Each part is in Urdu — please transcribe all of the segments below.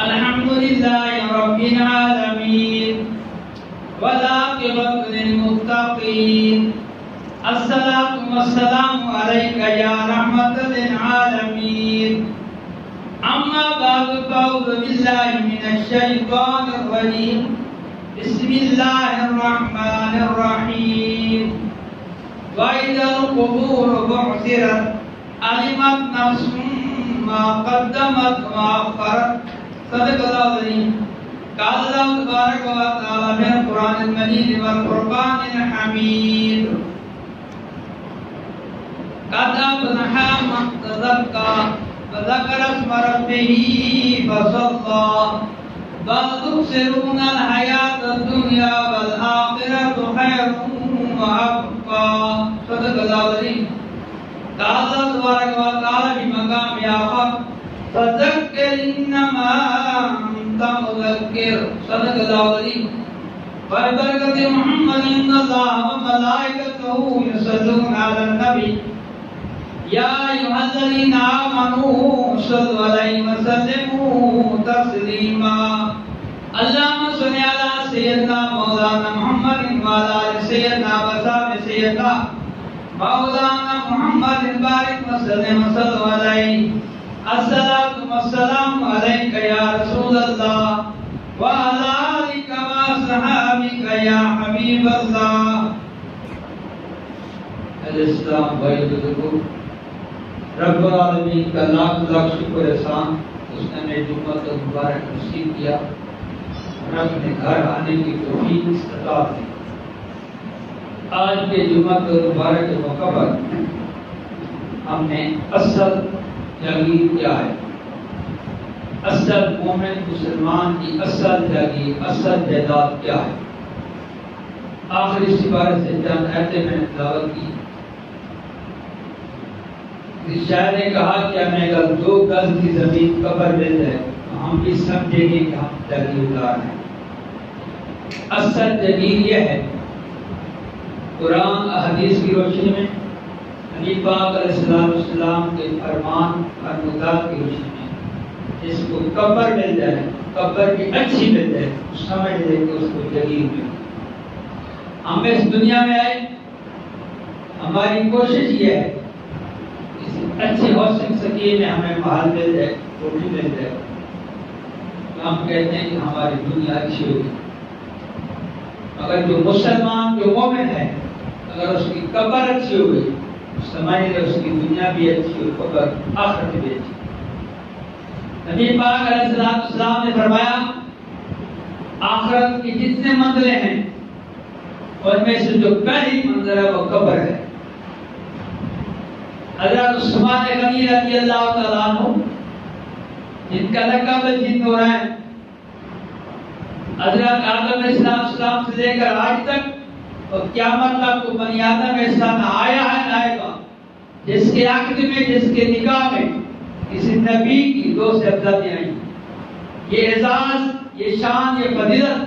الحمد لله رب العالمين والعاقبة للمتقين الصلاة والسلام عليك يا رحمة للعالمين أما بعد فأعوذ بالله من الشيطان الرجيم بسم الله الرحمن الرحيم وإذا القبور بعثرت علمت نفس ما قدمت وأخرت صدق الله العظيم قال الله تبارك وتعالى في القرآن المجيد والفرقان الحميد قد أفلح من تزكى وذكر اسم ربه فصلى بل تؤثرون الحياة الدنيا والآخرة خير وأبقى صدق الله العظيم قال الله تبارك وتعالى في مقام آخر فذكر إنما أنت مذكر صدق الله العظيم وبركة محمد إن الله وملائكته يصلون على النبي يا أيها الذين آمنوا صلوا عليه وسلموا تسليما اللهم صل على سيدنا مولانا محمد وعلى آل سيدنا وصحبه سيدنا مولانا محمد بارك وسلم وصلوا عليه الصلاة والسلام عليك يا رسول الله وعلى آلك وصحابك يا حبيب الله. السلام علیکم. رب العالمین کا لاکھ لاکھ شکر احسان، اس نے ہمیں جمعہ کو مبارک نصیب کیا اور اپنے گھر آنے کی توفیق عطا کی. آج کے جمعہ کو مبارک کے موقع پر ہم نے اصل جاگیر کیا ہے، اصل مومن مسلمان کی اصل جاگیر، اصل جائیداد کیا ہے، آخری اس عبارت سے چند آیتیں میں نے تلاوت کی. شاعر نے کہا کہ ہمیں اگر 2 گز کی زمین قبر مل جائے تو ہم بھی سمجھیں گے کہ ہم جاگیردار ہیں. اصل جاگیر یہ ہے قرآن حدیث کی روشنی میں، نبی پاک علیہ السلام کے فرمان اور مداد کی روشنی میں، جس کو قبر مل جائے، قبر کی اچھی مل جائے، سمجھ لے کہ اس کو جاگیر مل. ہم اس دنیا میں آئے، ہماری کوشش یہ ہے اچھی حوصلہ سکین میں ہمیں محل مل جائے، روٹی مل جائے، تو ہم کہتے ہیں کہ ہماری دنیا اچھی ہوگی. اگر جو مسلمان جو مومن ہے، اگر اس کی قبر اچھی ہو گئی، سمجھ لے اس کی دنیا بھی اچھی ہو، قبر آخرت بھی اچھی. نبی پاک علیہ السلام نے فرمایا آخرت کی جتنے منزلیں ہیں ان میں سے جو پہلی منزل ہے وہ قبر ہے. حضرت عثمان غنی رضی اللہ تعالیٰ عنہ جن کا لقب جن ہو رہا ہے، حضرت آدم علیہ السلام سے لے کر آج تک اور قیامت تک تو بنی آدم ایسا نہ آیا ہے نہ آئے گا جس کے عقد میں، جس کے نگاہ میں کسی نبی کی 2 سے افضل نہیں آئی. یہ اعزاز، یہ شان، یہ فضیلت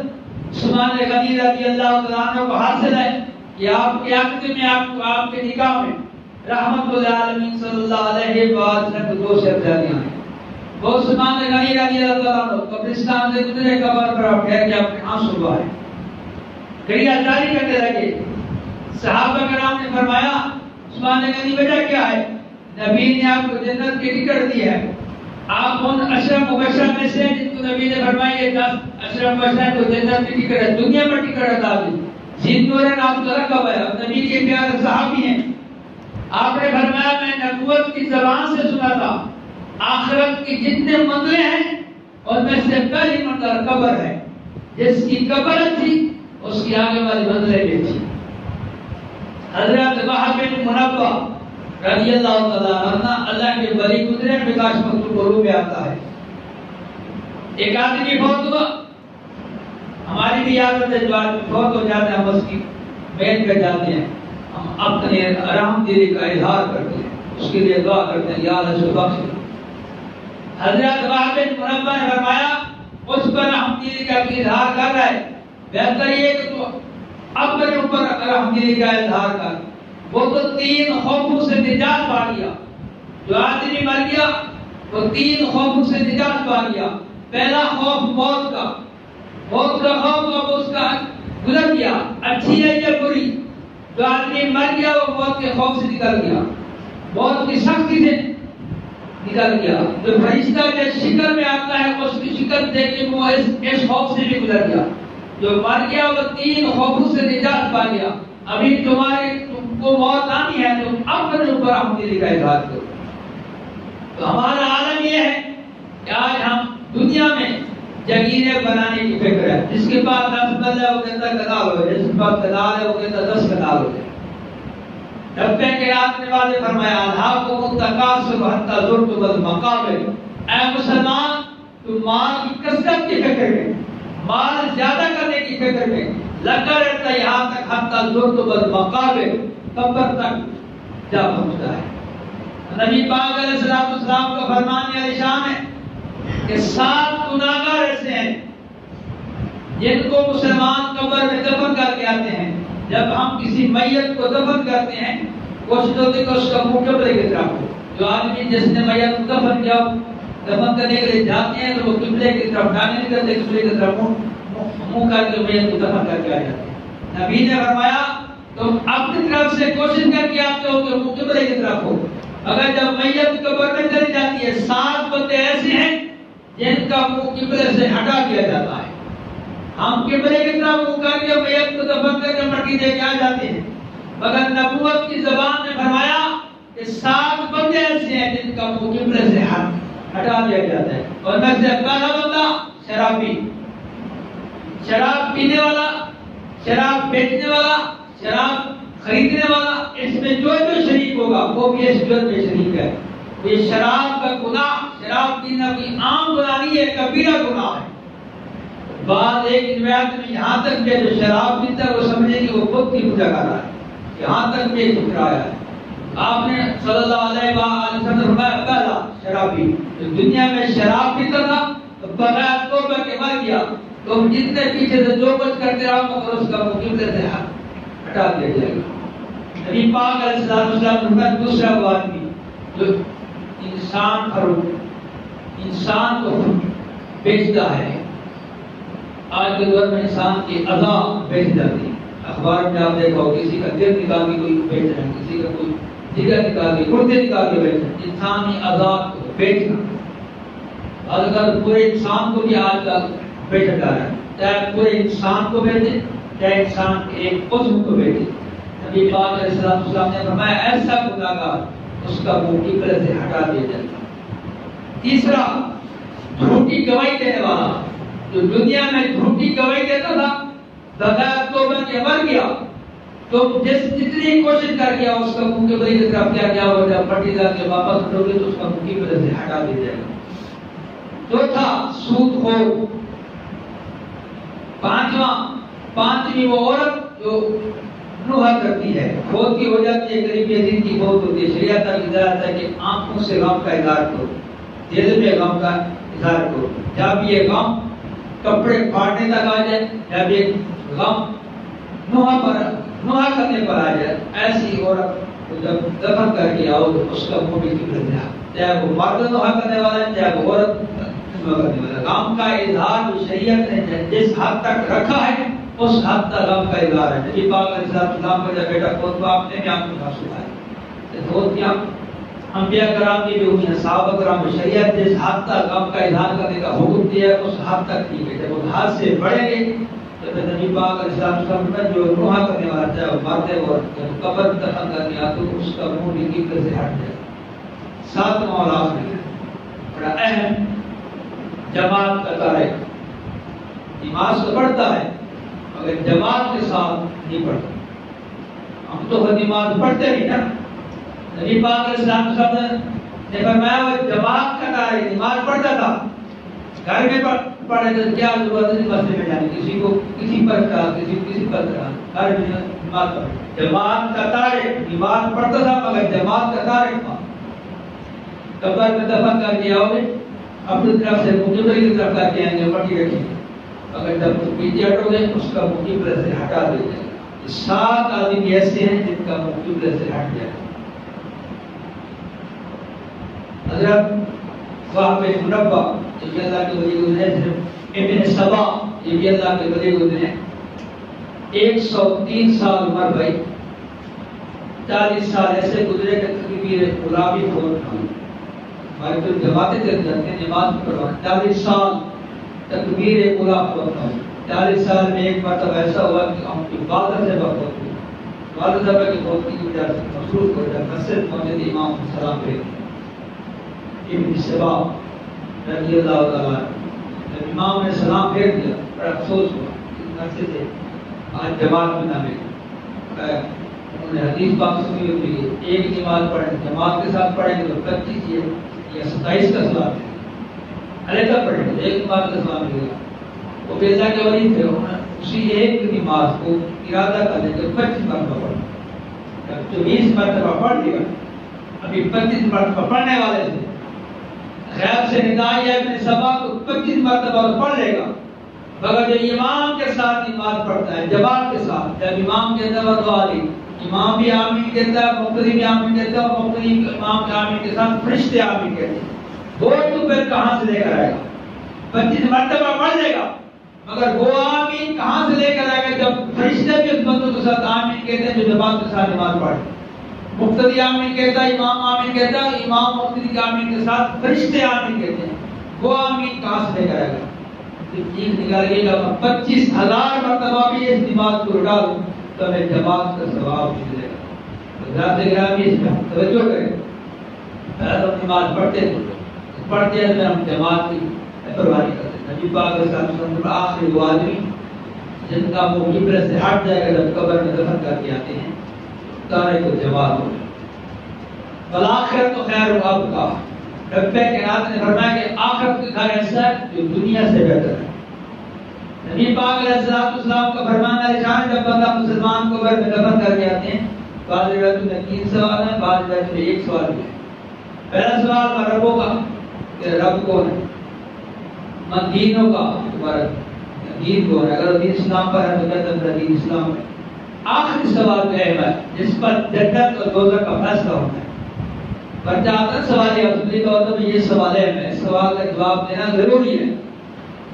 عثمان غنی رضی اللہ تعالیٰ عنہ کو حاصل ہے کہ آپ کے عقد میں، آپ کے نگاہ میں رحمت العالمین صلی اللہ علیہ وسلم 2 سے افضل نہیں آئی. وہ عثمان غنی رضی اللہ تعالیٰ عنہ قبرستان سے گزرے، قبر پر آپ ٹھہر کے اپنے آنسو بہائے، گریہ جاری کرنے لگے. صحابہ کرام نے فرمایا عثمان غنی وجہ کیا ہے؟ نبی نے آپ کو جنت کی ٹکٹ دی ہے. آپ ان 10 مبشرہ میں سے جن کو نبی نے فرمایا یہ 10 10 مبشرہ کو جنت کی ٹکٹ ہے، دنیا پر ٹکٹ عطا دی. زندورن آپ کا لقب ہے، نبی کے پیارے صحابی ہیں. آپ نے فرمایا میں نبوت کی زبان سے سنا تھا آخرت کی جتنے منزلیں ہیں اور میں سے پہلی منزل قبر ہے. جس کی قبر تھی اس کی آگے والی منزلیں بھی تھی. حضرت وہب بن منبہ رضی اللہ تعالیٰ عنہ اللہ کے ولی گزرے، بکاش مکتوب قلوب میں آتا ہے. ایک آدمی فوت ہوا، ہماری بھی عادت ہے جو آدمی فوت ہو جاتے ہیں ہم اس کی بیعت کر جاتے ہیں، ہم اپنے رحم دلی کا اظہار کرتے ہیں، اس کے لیے دعا کرتے ہیں یا اللہ سے بخش. حضرت وہب بن منبہ نے فرمایا اس پر رحم دلی کا اظہار کر رہا ہے، بہتر یہ کہ تو اپنے اوپر رحم دلی کا اظہار کر. وہ تو 3 خوفوں سے نجات پا گیا. جو آدمی مر گیا وہ 3 خوفوں سے نجات پا گیا. پہلا خوف موت کا خوف اب اس کا گزر گیا. اچھی ہے یا بری؟ جو آدمی مر گیا وہ موت کے خوف سے نکل گیا, موت کی سختی سے نکل گیا. جو فرشتہ کے شکل میں آتا ہے اس کی شکل دیکھ کے وہ اس خوف سے بھی گزر گیا. جو مر گیا وہ 3 خوفوں سے نجات پا گیا. ابھی تم کو موت آنی ہے, تم اپنے اوپر رحمت کا اظہار کرو. تو ہمارا عالم یہ ہے کہ آج ہم دنیا میں جگیریں بنانے کی فکر ہے. جس کے پاس 10 کنال ہے وہ کہتا ہے کنال ہو جائے, جس کے پاس کنال ہے وہ کہتا ہے 10 کنال ہو جائے. ربے کے آنے والے فرمایا الہاکم التکاثر حتی زرتم المقابر. اے مسلمان تم مال کی کثرت کی فکر میں, مال زیادہ کرنے کی فکر میں لگا رہتا ہے یہاں تک حتی زرتم المقابر, قبر تک جا پہنچتا ہے. نبی پاک علیہ السلام کا فرمان علی شان ہے کہ 7 گناہگار ایسے ہیں جن کو مسلمان قبر میں دفن کر کے آتے ہیں. جب ہم کسی میت کو دفن کرتے ہیں کوشش ہوتی ہے کہ اس کا منہ قبلے کی طرف ہو. جو آدمی جس نے میت کو دفن کیا دفن کرنے کے لیے جاتے ہیں تو وہ قبلے کی طرف ڈالنے نہیں کرتے, قبلے کی طرف منہ کر کے میت کو دفن کر کے آ جاتے ہیں. نبی نے فرمایا تم اپنی طرف سے کوشش کر کے آتے ہو کہ منہ قبلے کی طرف ہو. اگر جب میت قبر میں چلی جاتی ہے 7 بندے ایسے ہیں جن کا منہ قبلے سے ہٹا دیا جاتا ہے. ہم قبلے کی طرف منہ کر کے میت کو دفن کر کے مٹی دے کے آ جاتے ہیں, مگر نبوت کی زبان نے فرمایا کہ 7 بندے ایسے ہیں جن کا منہ قبلے سے ہٹا دیا جاتا ہے. اور میں سے پہلا بندہ شرابی, شراب پینے والا, شراب بیچنے والا, شراب خریدنے والا, اس میں جو شریک ہوگا وہ بھی اس جرم میں شریک ہے. یہ شراب کا گناہ, شراب پینا کوئی عام گناہ نہیں ہے, کبیرہ گناہ ہے. بعد ایک روایت میں یہاں تک کہ جو شراب پیتا ہے وہ سمجھے کہ وہ خود کی پوجا کر رہا ہے, یہاں تک بھی ٹھکرایا ہے. آپ نے صلی اللہ علیہ وسلم فرمایا پہلا شرابی جو دنیا میں شراب پیتا تھا تو بغیر توبہ کے مر گیا, تو جتنے پیچھے سے جو کچھ کرتے رہا مگر اس کا قبلے سے ہٹا دیا جائے گا. نبی پاک علیہ السلام نے دوسرا وہ آدمی جو انسان کو بیچتا ہے. آج کے دور میں انسان کی اعضاء بیچ جاتی ہے. اخبار میں آپ دیکھو کسی کا دل نکال کے کوئی بیچ رہا ہے, کسی کا کوئی جگر نکال کے گردے نکال کے بیچ رہا ہے. انسانی اعضاء کو بیچنا آج کل پورے انسان کو بھی آج کل بیچا جا رہا ہے. چاہے پورے انسان کو بیچے چاہے انسان کے ایک عضو کو بیچے. نبی پاک علیہ السلام نے فرمایا ایسا گناہگار اس کا منہ قبلے سے ہٹا دیا جائے گا. تیسرا جھوٹی گواہی دینے والا, جو دنیا میں جھوٹی گواہی دیتا تھا بغیر توبہ کے مر گیا تو جتنی کوشش کر گیا اس کا منہ قبلے کی طرف کیا ہو جائے پٹی ڈال کے واپس اٹھو گے تو اس کا منہ قبلے سے ہٹا دیا جائے گا. چوتھا سود خور. پانچویں وہ عورت جو نوحہ کرتی ہے, موت کی ہو جاتی ہے, قریب یزید کی موت ہوتی ہے. شریعت کا اظہار ہے کہ آنکھوں سے غم کا اظہار کرو, دل میں غم کا اظہار کرو. جب یہ غم کپڑے پھاڑنے تک آ جائے, جب یہ غم نوحہ کرنے پر آ جائے, ایسی عورت کو جب دفن کر کے آؤ تو اس کا منہ بھی قبلے سے, چاہے وہ مرد نوحہ کرنے والا ہے چاہے وہ عورت نوحہ کرنے والا. غم کا اظہار جو شریعت نے جس حد تک رکھا ہے اس حد تک غم کا اظہار ہے. نبی پاک علیہ السلام کا جب بیٹا فوت ہوا آپ نے بھی آنکھوں کا آنسو آئے فوت کیا. انبیاء کرام کی بھی ہوئی ہیں, صحابہ کرام کی. شریعت جس حد تک غم کا اظہار کرنے کا حکم دیا ہے اس حد تک ٹھیک ہے. جب وہ حد سے بڑھیں گے تو نبی پاک علیہ السلام نے جو نوحہ کرنے والا چاہے وہ مرد ہے اور جب قبر دفن کرنے آتے تو اس کا منہ بھی قبلے سے ہٹ جائے. ساتواں اور آخری بڑا اہم جماعت کا تارک. نماز تو پڑھتا ہے مگر جماعت کے ساتھ نہیں پڑھتا. ہم تو نماز پڑھتے نہیں نا. نبی پاک علیہ السلام نے فرمایا وہ جماعت کا تارک نماز پڑھتا تھا, گھر میں پڑھے تو کیا ضرورت ہے مسجد میں جانے, کسی کو کسی پر کہا کسی پر کہا, گھر میں نماز پڑھ. جماعت کا تارک نماز پڑھتا تھا مگر جماعت کا تارک تھا. قبر میں دفن کر کے آؤ گے اپنی طرف سے مجھے کی طرف کر کے آئیں گے, پٹی رکھیں گے, اگر جب پیچھے ہٹو گے اس کا منہ قبلے سے ہٹا دیا جائے گا. 7 آدمی ایسے ہیں جن کا منہ قبلے سے ہٹ جائے گا. حضرت صاحب منبہ جو کہ اللہ کے ولی گزرے ابن سبا، یہ بھی اللہ کے ولی گزرے 103 سال عمر بھائی، 40 سال ایسے گزرے کہ تکبیر اولیٰ بھی بہت کم، ہمارے تو جماعتیں کرتے ہیں نماز پڑھوا 40 سال تکبیر اولیٰ بہت کم۔ 40 سال میں ایک مرتبہ ایسا ہوا کہ ہم کی والدہ سے بہت ہوئی، والدہ کی بہت کی وجہ سے مصروف ہو جائے، مسجد پہنچے امام سلام پہ ابن سبا رضی اللہ تعالیٰ، جب امام نے سلام پھیر دیا بڑا افسوس ہوا مسجد سے آج جماعت میں نہ ملے۔ انہوں نے حدیث پاک سنی ہوئی ہے ایک نماز پڑھیں جماعت کے ساتھ پڑھیں گے تو 25 یا 27 کا ثواب ہے، علیحدہ پڑھیں گے ایک نماز کا ثواب ملے گا۔ وہ بیزا کے ولی تھے، انہوں نے اسی ایک نماز کو ارادہ کر لیں کہ 25 مرتبہ پڑھیں، جب 24 مرتبہ پڑھ لیا ابھی 25 مرتبہ پڑھنے والے تھے، غیب سے ندا آئی ہے ابن سبا کو 25 مرتبہ پڑھ لے گا، مگر جو امام کے ساتھ نماز پڑھتا ہے جماعت کے ساتھ، جب امام کہتا ہے دعا دی، امام بھی آمین کہتا ہے، مقتدی بھی آمین کہتا ہے، اور مقتدی امام کے آمین کے ساتھ فرشتے آمین کہتے ہیں، وہ تو پھر کہاں سے لے کر آئے گا؟ 25 مرتبہ پڑھ لے گا، مگر وہ آمین کہاں سے لے کر آئے گا جب فرشتے بھی اس بندوں کے ساتھ آمین کہتے ہیں جو جماعت کے ساتھ نماز پڑھتے ہیں؟ مقتدی آمین کہتا ہے، امام آمین کہتا ہے، امام مقتدی کے آمین کے ساتھ فرشتے آمین کہتے ہیں، وہ آمین کہاں سے لے کر آئے گا؟ چیز نکالیے گا 25,000 مرتبہ بھی اس نماز کو اٹھا دوں تو ہمیں جماعت کا ثواب ملے گا۔ ذات گرامی اس میں توجہ کریں، پہلے ہم نماز پڑھتے ہیں ہم جماعت کی پروانی کرتے ہیں۔ نبی پاک صلی اللہ علیہ وسلم آخری وہ آدمی جن کا منہ قبلہ سے ہٹ جائے گا جب قبر میں دفن کر کے آتے ہیں تارے کو جماعت ہو والآخرت تو خیر و ابقیٰ۔ رب کائنات نے فرمایا کہ آخرت کا گھر ایسا ہے جو دنیا سے بہتر ہے۔ نبی پاک علیہ السلام کا فرمان ہے شان جب بندہ مسلمان کو گھر میں دفن کر کے آتے ہیں، بعض روایتوں میں 3 سوال ہیں، بعض روایتوں میں 1 سوال ہے۔ پہلا سوال ربوں کا کہ رب کون ہے، من دینوں کا تمہارا دین کون ہے، اگر دین اسلام پر ہے تو کہتا ہے دین اسلام ہے۔ آخری سوال جو ہے جس پر جنت اور دوزخ کا فیصلہ ہوتا ہے، پر جاتا سوال اصلی طور پر یہ سوال ہے، میں سوال کا جواب دینا ضروری ہے۔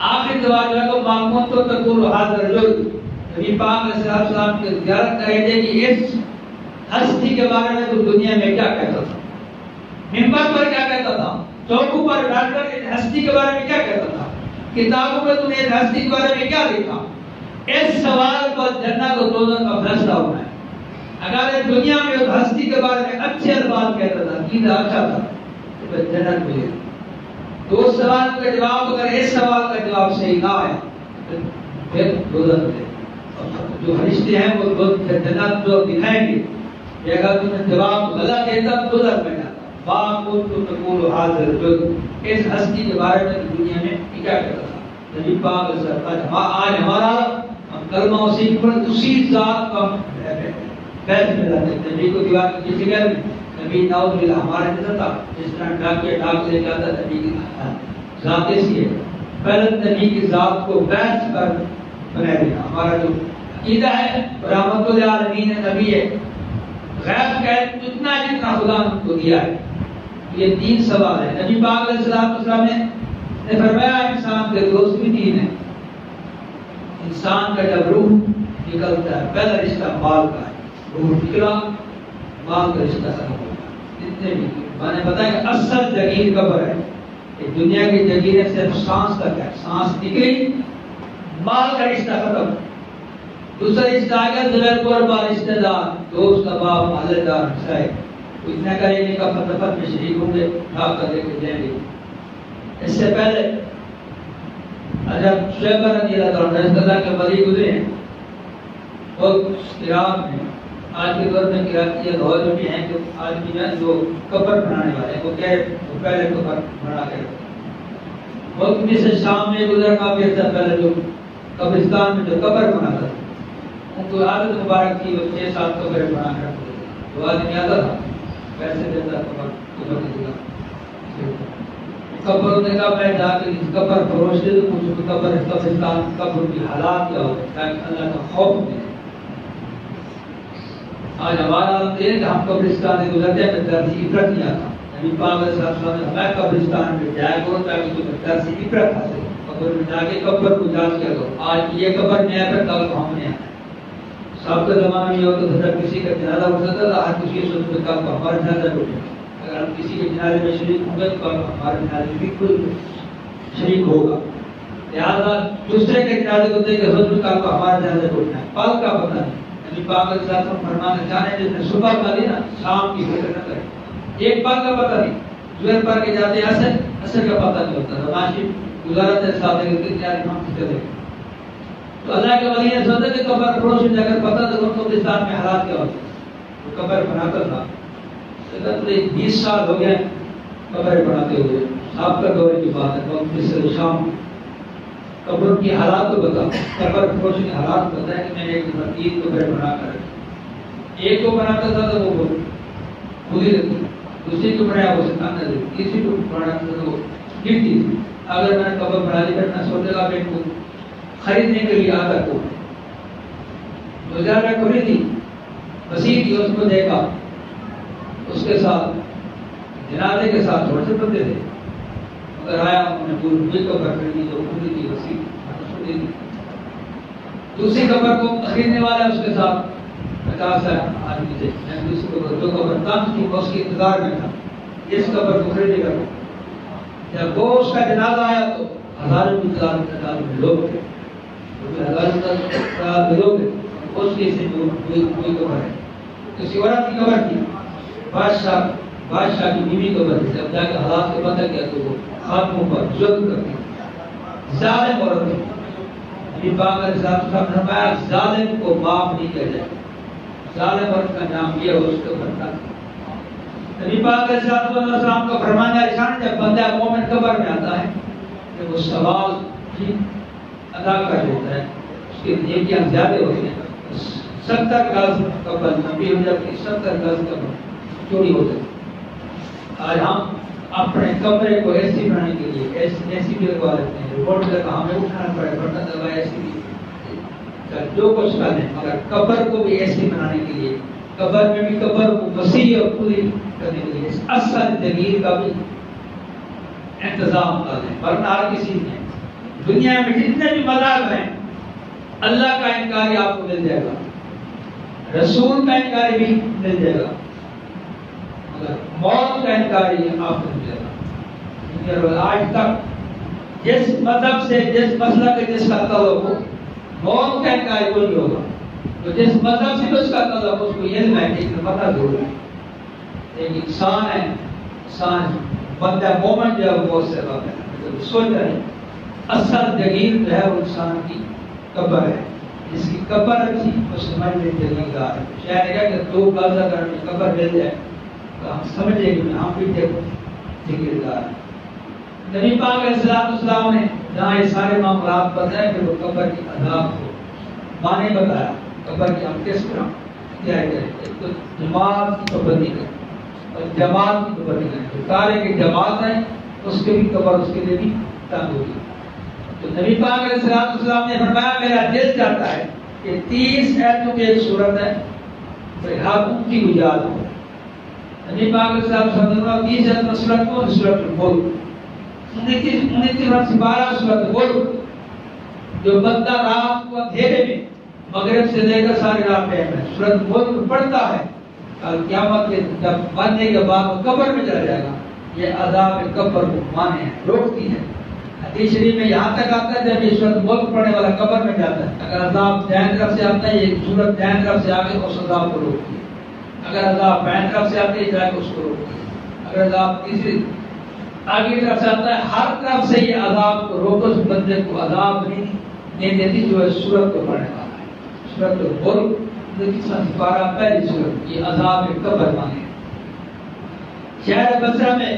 آخری سوال جو ہے تو معمول تو تقول حاضر رجل، نبی پاک علیہ السلام کی زیارت کرے تھے کہ اس ہستی کے بارے میں تو دنیا میں کیا کہتا تھا، منبر پر کیا کہتا تھا، چوکوں پر بیٹھ کر اس ہستی کے بارے میں کیا کہتا تھا، کتابوں میں تم نے اس ہستی کے بارے میں کیا لکھا۔ اس سوال پر جنت اور دوزخ کا فیصلہ ہونا ہے۔ اگر اس دنیا میں اس ہستی کے بارے میں اچھے الفاظ کہتا تھا، عقیدہ اچھا تھا تو پھر جنت ملے گا۔ تو اس سوال کا جواب اگر اس سوال کا جواب صحیح نہ آیا پھر دوزخ ملے گا۔ جو فرشتے ہیں وہ جنت جو دکھائیں گے، اگر تم نے جواب غلط دیتا تو دوزخ میں جاتا۔ باپ کو تقول حاضر رجل، اس ہستی کے بارے میں دنیا میں کیا کہتا تھا نبی پاک صلی اللہ علیہ وسلم۔ آج ہمارا ہم کلمہ اسی پر اسی ذات کا بیت میں رہتے ہیں، نبی کو دیوار کی کسی گھر میں نبی ناؤز باللہ ہمارے جیسا تھا، جس طرح ڈاک لے کے آتا نبی کی ذات ایسی ہے۔ پہلے نبی کی ذات کو بیت پر بنا دیا۔ ہمارا جو عقیدہ ہے رحمت للعالمین نبی ہے، غیب کا جتنا خدا نے کو دیا ہے۔ یہ 3 سوال ہے۔ نبی پاک علیہ السلام نے فرمایا انسان کے دوست بھی 3 ہیں۔ انسان کا جب روح نکلتا ہے پہلا رشتہ مال کا ہے، روح نکلا مال کا رشتہ ختم ہو گیا۔ جتنے بھی میں نے بتایا کہ اصل جگیر قبر ہے، کہ دنیا کی جگیر صرف سانس تک ہے، سانس نکلی مال کا رشتہ ختم۔ دوسرا رشتہ آ گیا ذوال قربا، رشتہ دار، دوست احباب محلے دار صاحب، اتنا کریں گے کفن دفن میں شریک ہوں گے، ڈھاک کر لے کے جائیں گے۔ اس سے پہلے جب شعیب رضی اللہ تعالیٰ کے ولی گزرے ہیں عراق میں، آج کے دور میں یہ دور بھی ہیں کہ آدمی جو قبر بنانے والے ہیں وہ پہلے قبر بنا کے ملک میں سے شام میں گزر کافی عرصہ پہلے جو قبرستان میں جو قبر بناتا تھا ان کو عادت مبارک تھی، وہ 6-7 قبریں بنا کر رکھتے تھے۔ جو آدمی آتا تھا پیسے دیتا قبر دے گا، قبر نے کہا میں جا کے اس قبر فروش دے دوں، مجھے قبر قبرستان قبر کی حالات کیا ہوتے ہیں تاکہ اللہ کا خوف ملے۔ آج ہمارا عالم یہ ہے کہ ہم قبرستان سے گزرتے ہیں درد عبرت نہیں آتا، نبی پاک علیہ السلام نے ہمیں قبرستان میں جایا کرو تاکہ تمہیں ڈر سے عبرت حاصل ہو. قبر میں جا کے قبر کو یاد کیا کرو. آج یہ قبر میں ہے کل کو ہم نے آنا ہے. سب کے زمانے میں یہ ہوتا تھا جب کسی کا جنازہ ہوتا تھا ہر کسی یہ سوچتا تھا کہ ہمارا جنازہ ٹوٹے. اگر ہم کسی کے جنازے میں شریک ہوں گے تو ہمارے جنازے بھی کوئی شریک ہوگا. لہٰذا دوسرے کے جنازے کو دیکھ کے حضور کا ہمارا جنازہ ٹوٹنا ہے. پل کا پتہ نہیں. نبی پاک علیہ السلام فرمانا چاہے جس نے صبح کا دی نا شام کی فکر نہ کرے. ایک بات کا پتہ نہیں. زہر پڑھ کے جاتے ہیں اثر کا پتہ نہیں ہوتا. نمازی گزارت ہے ساتھ کے تیار امام سے چلے. تو اللہ کے ولی نے سوچا کہ قبر پڑوس میں جا کر پتہ تو قبرستان میں حالات کیا ہوتے ہیں. وہ قبر بناتا تھا. 20 سال ہو گئے قبر بناتے ہوئے. آپ کا دور کی بات ہے. وقت مصر شام قبر کی حالات کو بتا. قبر پڑوس کے حالات بتا ہے کہ میں نے ایک تین قبر بنا کر ایک کو بناتا تھا تو وہ خود ہی رکھتی. دوسری کو بنایا وہ سکھانا دے. تیسری کو بناتا تھا تو وہ گرتی تھی. اگر میں نے قبر بنا لی پھر میں سوچے گا کہ کو خریدنے کے لیے آتا کو 2000 میں کھلی تھی مسیح کی. اس کو دیکھا اس کے ساتھ جنازے کے ساتھ تھوڑے سے بندے تھے. اگر آیا انہوں نے پوری قبر خریدی جو کھلی تھی وسیع. دوسری قبر کو خریدنے والا اس کے ساتھ 50 آدمی تھے. دوسری قبر جو قبر کم تھی اس کے انتظار میں تھا اس قبر کو خریدے گا. جب وہ اس کا جنازہ آیا تو ہزاروں کی تعداد میں لوگ تھے. لوگ اس کے سے کوئی قبر ہے. کسی عورت کی قبر تھی. بادشاہ کی بیوی قبر تھی. جب جا کے حالات کو پتہ کیا تو وہ خاتموں پر ظلم کرتی. ظالم عورت تھی. نبی پاک علیہ السلام نے فرمایا ظالم کو معاف نہیں کیا جائے. ظالم عورت کا نام یہ اس قبر تھا. نبی پاک علیہ السلام کا فرمان ہے جب بندہ مومن قبر میں آتا ہے کہ وہ سوال ادا کر لیتا ہے اس کی نیکیاں زیادہ ہوتی ہیں. 70 گز قبر نبی ہو جاتی 70 گز قبر چوری ہو جاتی. آج ہم اپنے کمرے کو ایسی بنانے کے لیے ایسی بھی لگوا لیتے ہیں. رپورٹ کا ہمیں اٹھانا پڑے بڑھنا دبا ایسی بھی جو کچھ کر دیں مگر قبر کو بھی ایسی بنانے کے لیے قبر میں بھی قبر کو وسیع اور پوری کرنے کے لیے اصل تغییر کا بھی انتظام کر دیں. ورنہ ہر کسی نے دنیا میں جتنے بھی مذاہب ہیں اللہ کا انکاری آپ کو مل جائے گا. رسول کا انکاری بھی مل جائے گا مگر موت کا انکاری آپ کو مل جائے گا. آج تک جس مذہب سے جس مسلک کے جس کا تعلق ہو موت کا انکاری کوئی نہیں ہوگا. تو جس مذہب سے اس کا تعلق اس کو علم ہے کہ پتہ ضرور ہے. ایک انسان ہے انسان بندہ مومن جو ہے وہ اس سے بات ہے سوچ رہے اصل جگیر جو ہے وہ انسان کی قبر ہے. جس کی قبر اچھی وہ سمجھ لیں جگیردار ہے. شاید ہے کہ 2 گز اگر قبر مل جائے تو ہم سمجھیں کہ ہم بھی جگیردار ہیں. نبی پاک علیہ السلام نے جہاں یہ سارے معاملات بتائے کہ وہ قبر کی عذاب کو معنی بتایا. قبر کی ہم کس طرح کیا کریں تو جماعت کی پابندی کریں اور جماعت کی پابندی کریں. سارے کی جماعت ہے اس کے بھی قبر اس کے لیے بھی تنگ ہوگی. تو نبی پاک علیہ السلام نے فرمایا میرا دل چاہتا ہے کہ 30 ایتوں کی ایک صورت ہے ان کی گجات ہو. نبی پاک علیہ السلام 30 ایتوں صورت کو صورت الملک 29 12 صورت الملک جو بندہ رات کو اندھیرے میں مغرب سے لے کر ساری رات ٹائم ہے صورت الملک پڑھتا ہے. کل قیامت کے جب مرنے کے بعد وہ قبر میں چلا جائے گا. یہ عذاب قبر کو مانے روکتی ہے. حدیث شریف میں یہاں تک آتا ہے جب یہ صورت الملک پڑھنے والا قبر میں جاتا ہے اگر عذاب دائیں طرف سے آتا ہے یہ صورت دائیں طرف سے آگے اس عذاب کو روکتی ہے. اگر عذاب بائیں طرف سے آتا ہے جا کے اس کو روکتی ہے. اگر عذاب تیسری آگے طرف سے آتا ہے ہر طرف سے یہ عذاب کو روکو. اس بندے کو عذاب نہیں دیتی جو ہے صورت کو پڑھنے والا ہے. صورت الملک پارہ پہلی صورت یہ عذاب قبر مانے. شہر بصرہ میں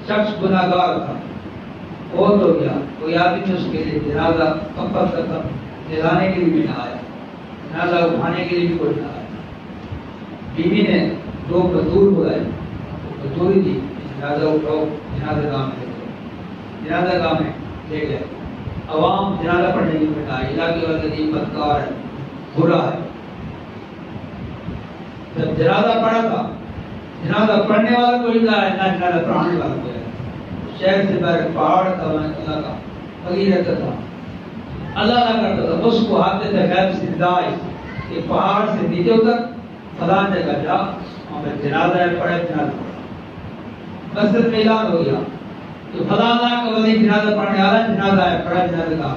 شخص گناہگار تھا بہت ہو گیا. کوئی آدمی اس کے لیے جنازہ کفن کرتا جلانے کے لیے بھی نہ آیا جنازہ اٹھانے کے لیے بھی کوئی نہ آیا. بیوی نے 2 مزدور بلائے مزدوری دی جنازہ اٹھاؤ جنازہ گاہ میں جنازہ گاہ میں لے گئے. عوام جنازہ پڑھنے کے لیے آئے. علاقے والے یہ بدکار ہے برا ہے. جب جنازہ پڑھا تھا جنازہ پڑھنے والا کوئی نہ ہے، نہ جنازہ پڑھانے والا کوئی ہے۔ شہر سے باہر پہاڑ تھا، وہاں اللہ کا ولی رہتا تھا، اللہ نہ کرتا تھا، اس کو ہاتھ سے غیب سے ہدایت کہ پہاڑ سے نیچے اتر فلاں جگہ جا، وہاں پہ جنازہ ہے، پڑھے جنازہ پڑھا۔ مسجد میں اعلان ہو گیا تو فلاں کا ولی جنازہ پڑھنے والا، جنازہ ہے، پڑھا جنازہ کا،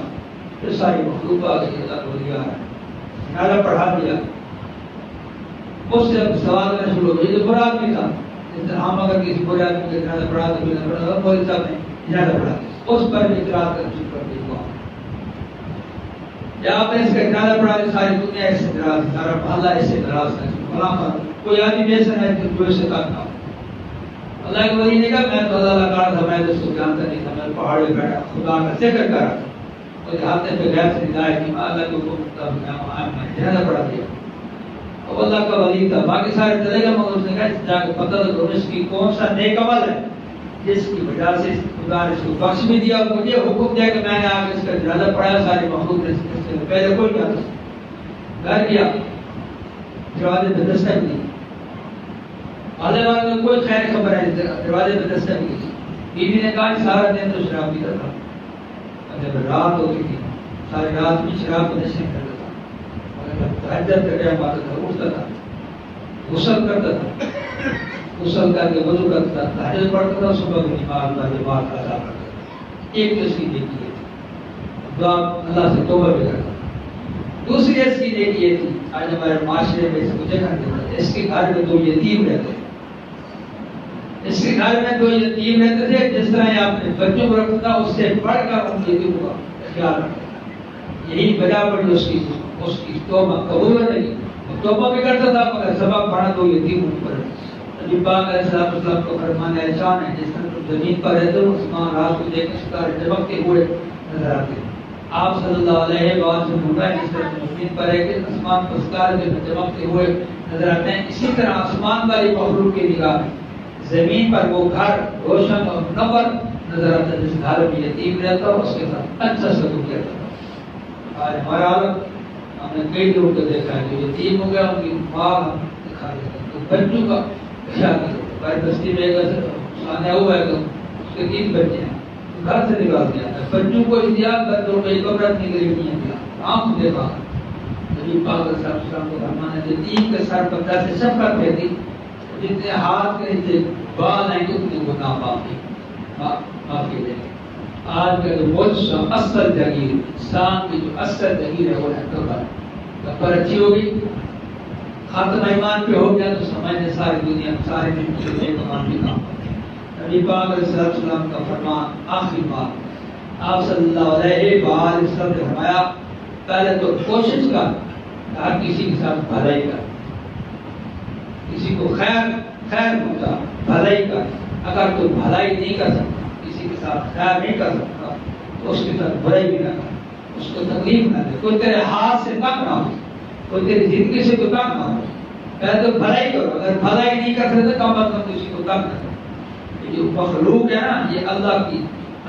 پھر ساری مخلوق آ گئی، اللہ کو ولی آ رہا ہے، جنازہ پڑھا دیا۔ اس سے اب سوال کرنا شروع ہو گیا، یہ برا آدمی تھا، جس طرح ہم اگر کسی برے آدمی کا جنازہ پڑھا تو مولوی صاحب نے جنازہ پڑھا، اس پر بھی اعتراض کرنا شروع کر دیا۔ جب آپ نے اس کا جنازہ پڑھا تو ساری دنیا اس سے اعتراض، سارا محلہ اس سے اعتراض کرنا فلاں پر کوئی آدمی ایسا ہے جو اس سے کرتا۔ اللہ کے ولی نے کہا میں تو اللہ کا تھا، میں تو اس کو جانتا نہیں تھا، میں پہاڑ پہ بیٹھا خدا کا ذکر کر رہا تھا، اور ہاتھ پہ غیر سے ہدایت کی، اللہ کے حکم مطابق میں جنازہ پڑھا دیا۔ اب اللہ کا ولی تھا، باقی سارے چلے گئے، مگر اس نے کہا جا کے پتہ لگو اس کی کون سا نیک عمل ہے جس کی وجہ سے خدا نے اس کو بخش بھی دیا، اور مجھے حکم دیا کہ میں نے آ کے اس کا جنازہ پڑھایا، ساری مخلوق نے اس سے پہلے کوئی نہ تھا۔ گھر گیا، دروازے پہ دستک دی، آنے والے میں کوئی خیر خبر ہے، دروازے پہ دستک دی۔ بیوی نے کہا سارا دن تو شراب پیتا تھا، جب رات ہوتی تھی ساری رات بھی شراب کو نشے کرتا تھا، تہجد کا ٹائم آتا تھا، اٹھتا تھا، غسل کرتا تھا، غسل کر کے وضو کرتا تھا، تہجد پڑھتا تھا، صبح کی نماز کا ادا کرتا تھا۔ ایک تو اس کی نیکی ہے، دعا اللہ سے توبہ بھی کرتا تھا۔ دوسری اس کی نیکی یہ تھی، آج ہمارے معاشرے میں اس کو جگہ دیتا ہے، اس کے گھر میں 2 یتیم رہتے تھے، اس کے گھر میں 2 یتیم رہتے تھے، جس طرح یہ اپنے بچوں کو رکھتا تھا اس سے بڑھ کر ان یتیموں کا خیال رکھتا تھا۔ یہی وجہ پڑی اس کی توبہ قبول نہیں، توبہ بھی کرتا تھا مگر سبب پڑا 2 یتیموں پر۔ نبی پاک علیہ السلام کو فرمان احسان ہے، جس طرح تم زمین پر رہتے ہو، آسمان رات کو دیکھ کے ستارے چمکتے ہوئے نظر آتے ہیں۔ آپ صلی اللہ علیہ وسلم نے جس طرح زمین پر رہ کے آسمان پر ستارے چمکتے ہوئے نظر آتے ہیں، اسی طرح آسمان والی مخلوق کی نگاہ میں زمین پر وہ گھر روشن اور منور نظر آتا ہے جس گھر میں یتیم رہتا ہو، اس کے ساتھ اچھا سلوک کرتا تھا۔ آج ہمارا عالم ہم نے کئی لوگوں کو دیکھا ہے جو یتیم ہو گیا، ان کی ماں ہم دکھا دیتے ہیں، تو بچوں کا کیا کرو، ہماری بستی میں سانے ہوا ہے تو اس کے 3 بچے ہیں، گھر سے نکال دیا ہے، بچوں کو احتیاط کر دو، کوئی قبرت نہیں غریب نہیں دیا، آنکھ دیکھا۔ نبی پاک علیہ السلام کو فرمان ہے یتیم کے سر پر سے شفقت رہتی، جتنے ہاتھ کے نیچے بال ہیں اتنے گناہ معافی دیں۔ آج کا جو بہت اصل جگیر، انسان کی جو اصل جگیر ہے وہ ہے قبر۔ قبر اچھی ہوگی، ختم ایمان پہ ہو گیا تو سمجھنے ساری دنیا سارے دن کے لیے کام بھی کام کرتے ہیں۔ نبی پاک علیہ السلام کا فرمان آخری بات، آپ صلی اللہ علیہ وسلم نے فرمایا پہلے تو کوشش کر ہر کسی کے ساتھ بھلائی کر، کسی کو خیر پہنچا، بھلائی کر۔ اگر تو بھلائی نہیں کر سکتا، کسی کے ساتھ خیر نہیں کر سکتا تو اس کے ساتھ برائی بھی نہ کر، اس کو تکلیف نہ دے، کوئی تیرے ہاتھ سے تنگ نہ ہو، کوئی تیری زندگی سے کوئی تنگ نہ ہو۔ پہلے تو بھلائی کرو، اگر بھلائی نہیں کر سکتے کم از کم کسی کو تنگ نہ کرو۔ یہ جو مخلوق ہے نا، یہ اللہ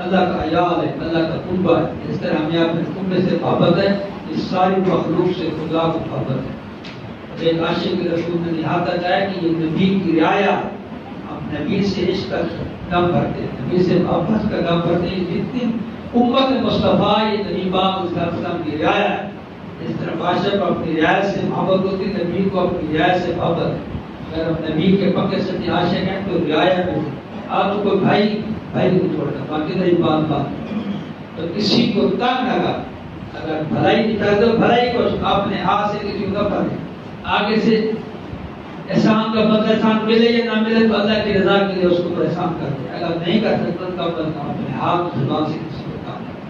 کا عیال ہے، اللہ کا قربہ ہے۔ اس طرح ہمیں اپنے قربے سے محبت ہے، اس ساری مخلوق سے خدا کو محبت ہے۔ ایک عاشق رسول نے نہاتا چاہا کہ یہ نبی کی رعایا، ہم نبی سے عشق کا دم بھرتے ہیں، نبی سے محبت کا دم بھرتے ہیں۔ جتنی امت مصطفیٰ یہ نبی پاک صلی اللہ علیہ وسلم کی رعایا ہے، اس طرح عاشق کو اپنی رعایا سے محبت ہوتی ہے، نبی کو اپنی رعایا سے محبت ہے۔ اگر ہم نبی کے پکے سچے عاشق ہیں تو رعایا میں آپ کو بھائی کو چھوڑتا، باقی رہی بات تو کسی کو تنگ نہ کر، اگر بھلائی نہیں کرتے تو بھلائی کو اپنے ہاتھ سے کسی کو نہ کرے۔ آگے سے احسان کا بدلہ احسان ملے یا نہ ملے تو اللہ کی رضا کے لیے اس کو احسان کر دے، اگر نہیں کر سکتا تو اپنے ہاتھ زبان سے کسی کو کام کرے۔